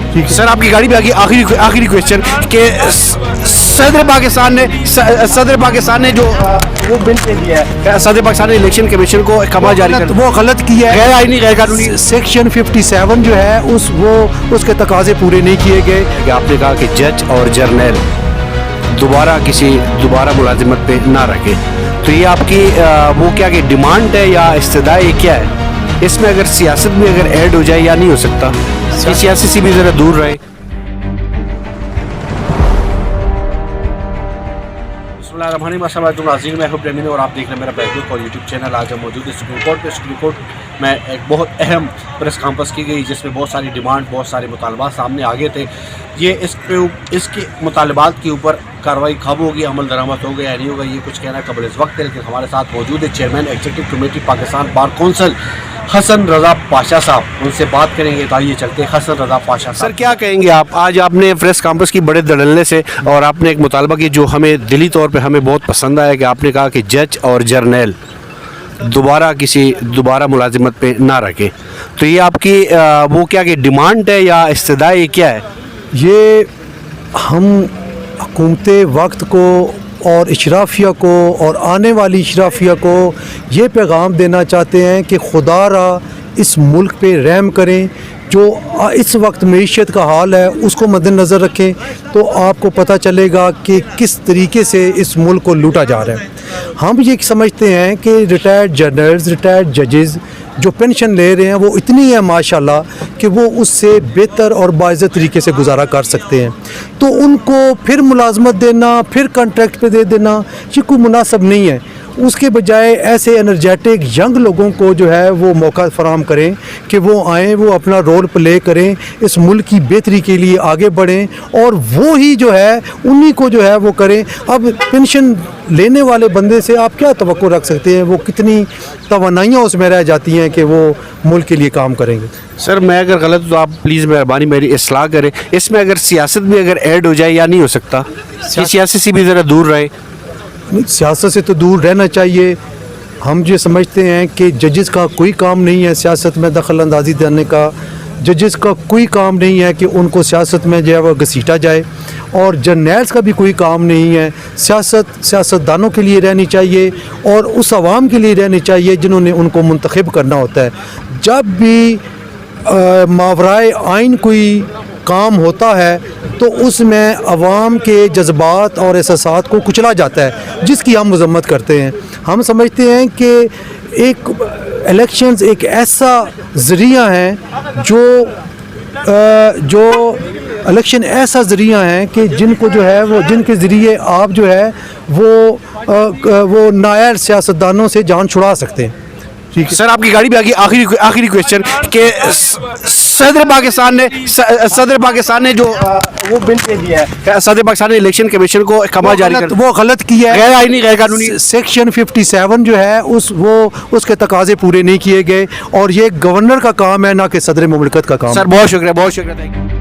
سر آپ کی گاڑی پہ آخری کوشچن کہ صدر پاکستان نے جو وہ بل پہ دیا ہے، صدر پاکستان نے الیکشن کمیشن کو کما جاری کر وہ غلط کیا ہے، غیر آئینی غیر قانونی سیکشن 57 جو ہے اس کے تقاضے پورے نہیں کیے گئے. کہ آپ نے کہا کہ جج اور جرنیل دوبارہ ملازمت پہ نہ رکھے، تو یہ آپ کی وہ کیا کہ ڈیمانڈ ہے یا استدعا ہے، کیا ہے؟ اس میں اگر سیاست میں اگر ایڈ ہو جائے یا نہیں ہو سکتا، سیاسی سے بھی ذرا دور رہے. بسم اللہ الرحمن الرحیم، السلام علیکم ناظرین، میں ہوں پریمین اور آپ دیکھ رہے ہیں میرا فیس بک اور یوٹیوب چینل. آج ہم موجود ہیں سپریم کورٹ پہ. سپریم کورٹ میں ایک بہت اہم پریس کانفرنس کی گئی جس میں بہت ساری ڈیمانڈ، بہت سارے مطالبات سامنے آگے تھے. یہ اس کے مطالبات کے اوپر کارروائی کب ہوگی، عمل درآمد ہوگا یا نہیں ہوگا، یہ کچھ کہنا قبل اس وقت ہے. لیکن ہمارے ساتھ موجود ہے chairman executive committee Pakistan bar council Hasan Raza Pasha sahib, ان سے بات کریں گے. تو آئیے چلتے ہیں حسن رضا پاشا صاحب. سر کیا کہیں گے آپ؟ آج آپ نے پریس کانفرنس کی بڑے دھڑلے سے اور آپ نے ایک مطالبہ کی جو ہمیں دلی طور پہ ہمیں بہت پسند آیا، کہ آپ نے کہا کہ جج اور جرنیل دوبارہ ملازمت پہ نہ رکھے. تو یہ آپ کی وہ کیا کہ ڈیمانڈ ہے یا استدعا، یہ کیا ہے؟ یہ ہم حکومت وقت کو اور اشرافیہ کو اور آنے والی اشرافیہ کو یہ پیغام دینا چاہتے ہیں کہ خدا را اس ملک پہ رحم کریں. جو اس وقت معیشت کا حال ہے اس کو مد نظر رکھیں تو آپ کو پتہ چلے گا کہ کس طریقے سے اس ملک کو لوٹا جا رہا ہے. ہم یہ سمجھتے ہیں کہ ریٹائرڈ جرنلز، ریٹائرڈ ججز جو پینشن لے رہے ہیں وہ اتنی ہے ماشاءاللہ کہ وہ اس سے بہتر اور باعزت طریقے سے گزارا کر سکتے ہیں. تو ان کو پھر ملازمت دینا، پھر کانٹریکٹ پہ دے دینا، یہ کوئی مناسب نہیں ہے. اس کے بجائے ایسے انرجیٹک ینگ لوگوں کو جو ہے وہ موقع فراہم کریں کہ وہ آئیں، وہ اپنا رول پلے کریں، اس ملک کی بہتری کے لیے آگے بڑھیں، اور وہی جو ہے انہی کو جو ہے وہ کریں. اب پینشن لینے والے بندے سے آپ کیا توقع رکھ سکتے ہیں؟ وہ کتنی توانائیاں اس میں رہ جاتی ہیں کہ وہ ملک کے لیے کام کریں گے. سر میں اگر غلط ہوں تو آپ پلیز مہربانی میری اصلاح کریں. اس میں اگر سیاست بھی اگر ایڈ ہو جائے یا نہیں ہو سکتا، سیاسی سے بھی ذرا دور رہے. سیاست سے تو دور رہنا چاہیے. ہم یہ سمجھتے ہیں کہ ججز کا کوئی کام نہیں ہے سیاست میں دخل اندازی دینے کا. ججز کا کوئی کام نہیں ہے کہ ان کو سیاست میں جو ہے وہ گھسیٹا جائے، اور جرنیلز کا بھی کوئی کام نہیں ہے. سیاستدانوں کے لیے رہنی چاہیے اور اس عوام کے لیے رہنی چاہیے جنہوں نے ان کو منتخب کرنا ہوتا ہے. جب بھی ماورائے آئین کوئی کام ہوتا ہے تو اس میں عوام کے جذبات اور احساسات کو کچلا جاتا ہے، جس کی ہم مذمت کرتے ہیں. ہم سمجھتے ہیں کہ ایک الیکشنز ایک ایسا ذریعہ ہیں جو الیکشن ایسا ذریعہ ہیں کہ جن کو جو ہے وہ جن کے ذریعے آپ جو ہے وہ نائر سیاستدانوں سے جان چھڑا سکتے ہیں. سر آپ کی گاڑی پہ آخری کوشچن کہ صدر پاکستان نے جو وہ بل پہ دیا ہے، صدر پاکستان نے الیکشن کمیشن کو کما جاری کر وہ غلط کیا ہے، غیر آئینی غیر قانونی. سیکشن 57 جو ہے اس کے تقاضے پورے نہیں کیے گئے، اور یہ گورنر کا کام ہے نہ کہ صدر مملکت کا کام. سر بہت شکریہ.